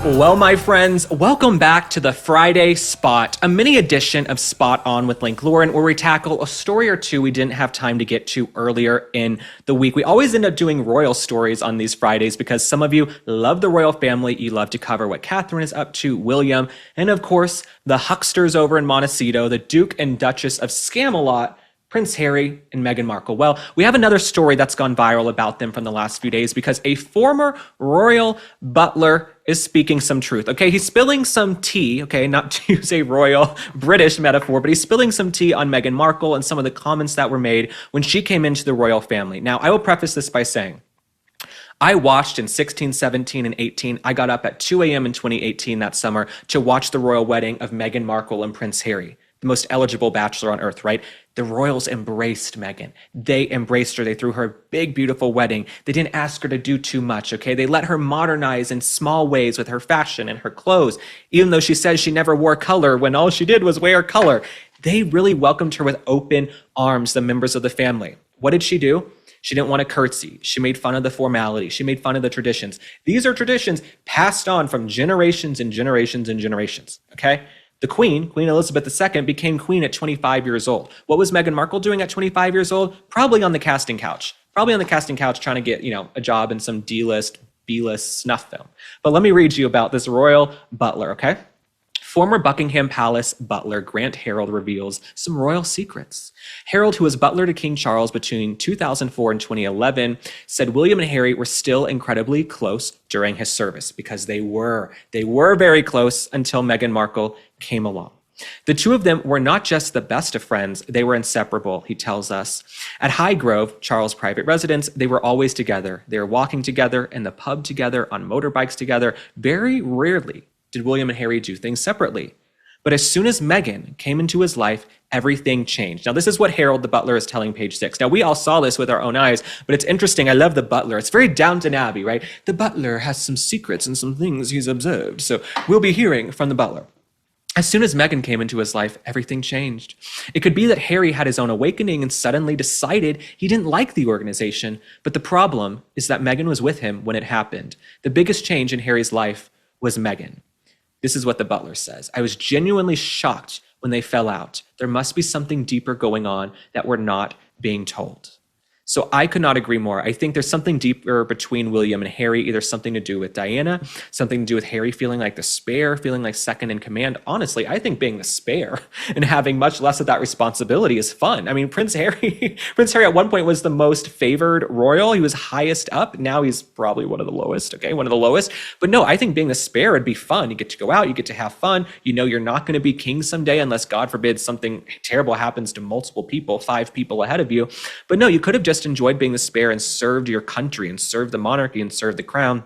Well, my friends, welcome back to the Friday Spot, a mini edition of Spot On with Link Lauren, where we tackle a story or two we didn't have time to get to earlier in the week. We always end up doing royal stories on these Fridays because some of you love the royal family. You love to cover what Catherine is up to, William, and of course, the hucksters over in Montecito, the Duke and Duchess of Scamalot, Prince Harry and Meghan Markle. Well, we have another story that's gone viral about them from the last few days because a former royal butler is speaking some truth. Okay, he's spilling some tea, okay, not to use a royal British metaphor, but he's spilling some tea on Meghan Markle and some of the comments that were made when she came into the royal family. Now, I will preface this by saying, I watched in 16, 17, and 18. I got up at 2 a.m. in 2018 that summer to watch the royal wedding of Meghan Markle and Prince Harry, the most eligible bachelor on earth, right? The royals embraced Meghan. They embraced her. They threw her a big, beautiful wedding. They didn't ask her to do too much, okay? They let her modernize in small ways with her fashion and her clothes, even though she says she never wore color when all she did was wear color. They really welcomed her with open arms, the members of the family. What did she do? She didn't want to curtsy. She made fun of the formality. She made fun of the traditions. These are traditions passed on from generations and generations and generations, okay? The Queen Elizabeth II, became queen at 25 years old. What was Meghan Markle doing at 25 years old? Probably on the casting couch. Probably on the casting couch trying to get, a job in some D-list, B-list snuff film. But let me read you about this royal butler, okay? Former Buckingham Palace butler Grant Harold reveals some royal secrets. Harold, who was butler to King Charles between 2004 and 2011, said William and Harry were still incredibly close during his service because they were very close until Meghan Markle came along. The two of them were not just the best of friends, they were inseparable, he tells us. At Highgrove, Charles' private residence, they were always together. They were walking together in the pub together, on motorbikes together. Very rarely did William and Harry do things separately. But as soon as Meghan came into his life, everything changed. Now, this is what Harold the butler is telling Page Six. Now, we all saw this with our own eyes, but it's interesting. I love the butler. It's very Downton Abbey, right? The butler has some secrets and some things he's observed. So we'll be hearing from the butler. As soon as Meghan came into his life, everything changed. It could be that Harry had his own awakening and suddenly decided he didn't like the organization. But the problem is that Meghan was with him when it happened. The biggest change in Harry's life was Meghan. This is what the butler says. I was genuinely shocked when they fell out. There must be something deeper going on that we're not being told. So I could not agree more. I think there's something deeper between William and Harry, either something to do with Diana, something to do with Harry feeling like the spare, feeling like second in command. Honestly, I think being the spare and having much less of that responsibility is fun. I mean, Prince Harry at one point was the most favored royal. He was highest up. Now he's probably one of the lowest, okay? One of the lowest. But no, I think being the spare would be fun. You get to go out, you get to have fun. You know you're not going to be king someday unless, God forbid, something terrible happens to multiple people, 5 people ahead of you. But no, you could have just enjoyed being the spare and served your country and served the monarchy and served the crown.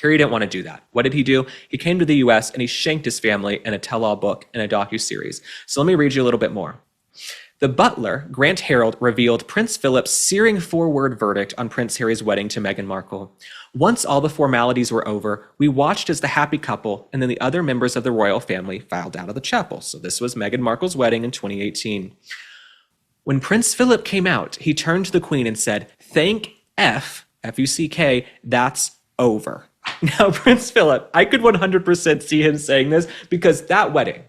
Harry didn't want to do that. What did he do? He came to the US and he shanked his family in a tell-all book and a docuseries. So let me read you a little bit more. The butler, Grant Harold, revealed Prince Philip's searing 4-word verdict on Prince Harry's wedding to Meghan Markle. Once all the formalities were over, we watched as the happy couple and then the other members of the royal family filed out of the chapel. So this was Meghan Markle's wedding in 2018. When Prince Philip came out, he turned to the Queen and said, "Thank F-U-C-K, that's over." Now, Prince Philip, I could 100% see him saying this because that wedding,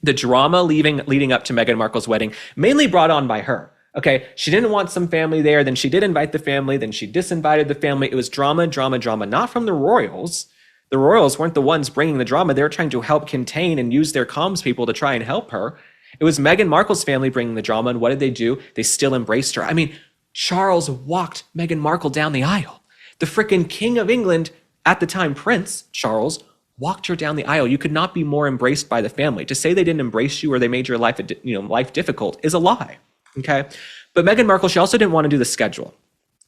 the drama leading up to Meghan Markle's wedding, mainly brought on by her. Okay, she didn't want some family there, then she did invite the family, then she disinvited the family. It was drama, not from the royals. The royals weren't the ones bringing the drama. They were trying to help contain and use their comms people to try and help her. It was Meghan Markle's family bringing the drama, and what did they do? They still embraced her. I mean, Charles walked Meghan Markle down the aisle. The frickin' King of England, at the time, Prince Charles, walked her down the aisle. You could not be more embraced by the family. To say they didn't embrace you or they made your life, life difficult is a lie, okay? But Meghan Markle, she also didn't want to do the schedule.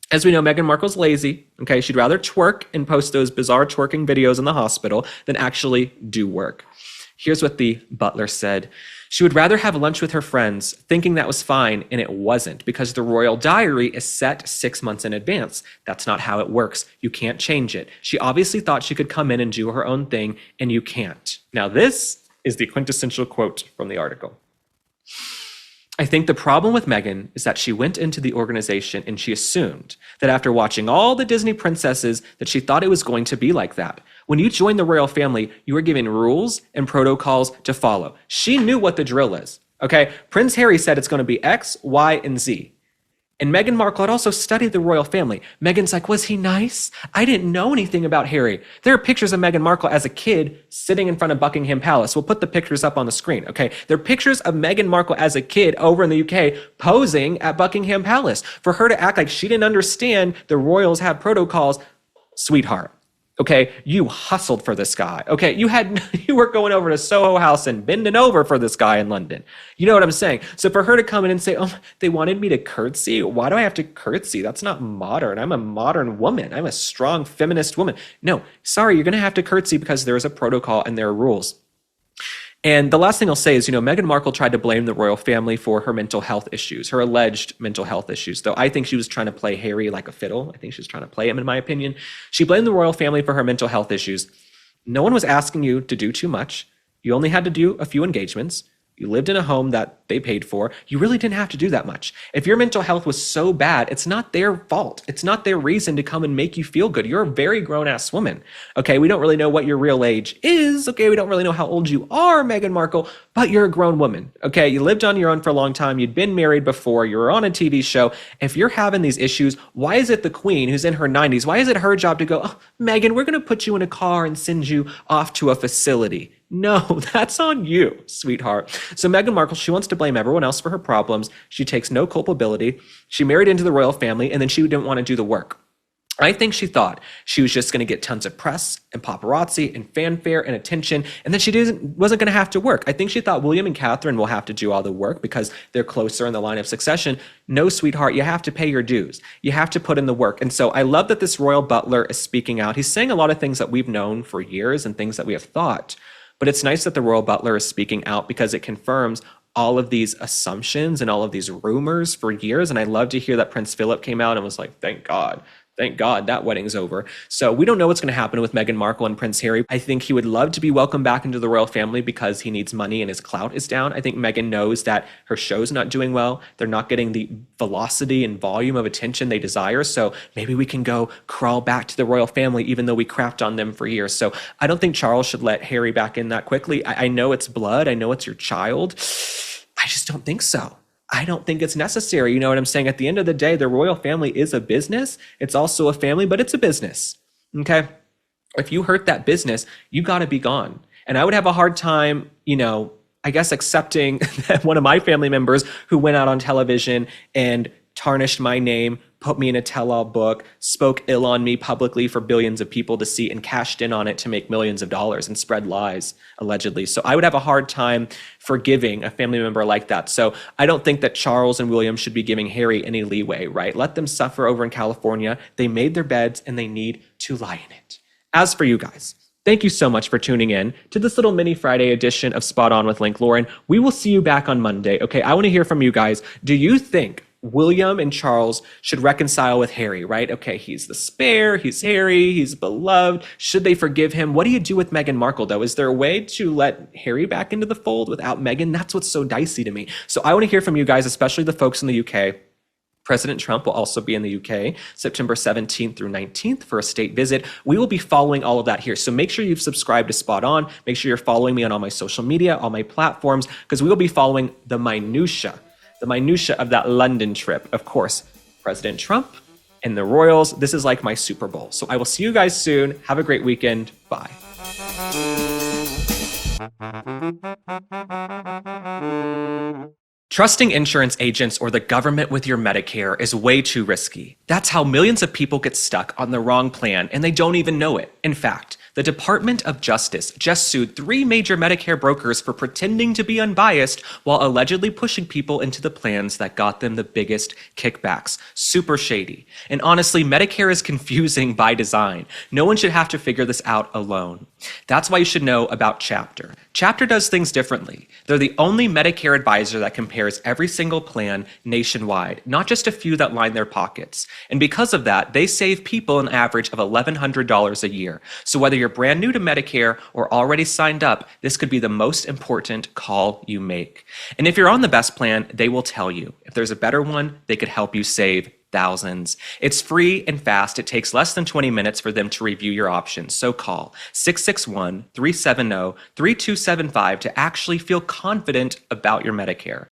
As we know, Meghan Markle's lazy, okay? She'd rather twerk and post those bizarre twerking videos in the hospital than actually do work. Here's what the butler said. She would rather have lunch with her friends, thinking that was fine, and it wasn't, because the royal diary is set 6 months in advance. That's not how it works. You can't change it. She obviously thought she could come in and do her own thing, and you can't. Now, this is the quintessential quote from the article. I think the problem with Meghan is that she went into the organization and she assumed that after watching all the Disney princesses that she thought it was going to be like that. When you join the royal family, you are given rules and protocols to follow. She knew what the drill is, okay? Prince Harry said it's going to be X, Y, and Z. And Meghan Markle had also studied the royal family. Meghan's like, was he nice? I didn't know anything about Harry. There are pictures of Meghan Markle as a kid sitting in front of Buckingham Palace. We'll put the pictures up on the screen, okay? There are pictures of Meghan Markle as a kid over in the UK posing at Buckingham Palace. For her to act like she didn't understand the royals have protocols, sweetheart. Okay, you hustled for this guy. Okay, you were going over to Soho House and bending over for this guy in London. You know what I'm saying? So for her to come in and say, oh, they wanted me to curtsy. Why do I have to curtsy? That's not modern. I'm a modern woman. I'm a strong feminist woman. No, sorry, you're going to have to curtsy because there is a protocol and there are rules. And the last thing I'll say is, Meghan Markle tried to blame the royal family for her mental health issues, her alleged mental health issues, though I think she was trying to play Harry like a fiddle. I think she was trying to play him, in my opinion. She blamed the royal family for her mental health issues. No one was asking you to do too much. You only had to do a few engagements. You lived in a home that they paid for. You really didn't have to do that much. If your mental health was so bad, it's not their fault. It's not their reason to come and make you feel good. You're a very grown-ass woman. Okay, we don't really know what your real age is. Okay, we don't really know how old you are, Meghan Markle, but you're a grown woman. Okay, you lived on your own for a long time. You'd been married before. You were on a TV show. If you're having these issues, why is it the queen who's in her 90s? Why is it her job to go, oh, Meghan, we're going to put you in a car and send you off to a facility? No, that's on you, sweetheart. So Meghan Markle, she wants to blame everyone else for her problems. She takes no culpability. She married into the royal family, and then she didn't want to do the work. I think she thought she was just going to get tons of press and paparazzi and fanfare and attention, and then she wasn't going to have to work. I think she thought William and Catherine will have to do all the work because they're closer in the line of succession. No, sweetheart, you have to pay your dues. You have to put in the work. And so I love that this royal butler is speaking out. He's saying a lot of things that we've known for years and things that we have thought. But it's nice that the royal butler is speaking out because it confirms all of these assumptions and all of these rumors for years. And I love to hear that Prince Philip came out and was like, thank God that wedding's over. So we don't know what's going to happen with Meghan Markle and Prince Harry. I think he would love to be welcomed back into the royal family because he needs money and his clout is down. I think Meghan knows that her show's not doing well. They're not getting the velocity and volume of attention they desire. So maybe we can go crawl back to the royal family, even though we crapped on them for years. So I don't think Charles should let Harry back in that quickly. I know it's blood. I know it's your child. I just don't think so. I don't think it's necessary. You know what I'm saying? At the end of the day, the royal family is a business. It's also a family, but it's a business. Okay? If you hurt that business, you got to be gone. And I would have a hard time, I guess accepting that one of my family members who went out on television and tarnished my name, put me in a tell-all book, spoke ill on me publicly for billions of people to see, and cashed in on it to make millions of dollars and spread lies, allegedly. So I would have a hard time forgiving a family member like that. So I don't think that Charles and William should be giving Harry any leeway, right? Let them suffer over in California. They made their beds and they need to lie in it. As for you guys, thank you so much for tuning in to this little mini Friday edition of Spot On with Link Lauren. We will see you back on Monday. Okay, I want to hear from you guys. Do you think William and Charles should reconcile with Harry, right? Okay, he's the spare, he's Harry, he's beloved. Should they forgive him? What do you do with Meghan Markle, though? Is there a way to let Harry back into the fold without Meghan? That's what's so dicey to me. So I want to hear from you guys, especially the folks in the UK. President Trump will also be in the UK September 17th through 19th for a state visit. We will be following all of that here. So make sure you've subscribed to Spot On. Make sure you're following me on all my social media, all my platforms, because we will be following the minutia of that London trip. Of course, President Trump and the royals. This is like my Super Bowl. So I will see you guys soon. Have a great weekend. Bye. Trusting insurance agents or the government with your Medicare is way too risky. That's how millions of people get stuck on the wrong plan and they don't even know it. In fact, the Department of Justice just sued 3 major Medicare brokers for pretending to be unbiased while allegedly pushing people into the plans that got them the biggest kickbacks. Super shady. And honestly, Medicare is confusing by design. No one should have to figure this out alone. That's why you should know about Chapter. Chapter does things differently. They're the only Medicare advisor that compares every single plan nationwide, not just a few that line their pockets. And because of that, they save people an average of $1,100 a year. So whether you're you're brand new to Medicare or already signed up, this could be the most important call you make. And if you're on the best plan, they will tell you. If there's a better one, they could help you save thousands. It's free and fast. It takes less than 20 minutes for them to review your options. So call 661-370-3275 to actually feel confident about your Medicare.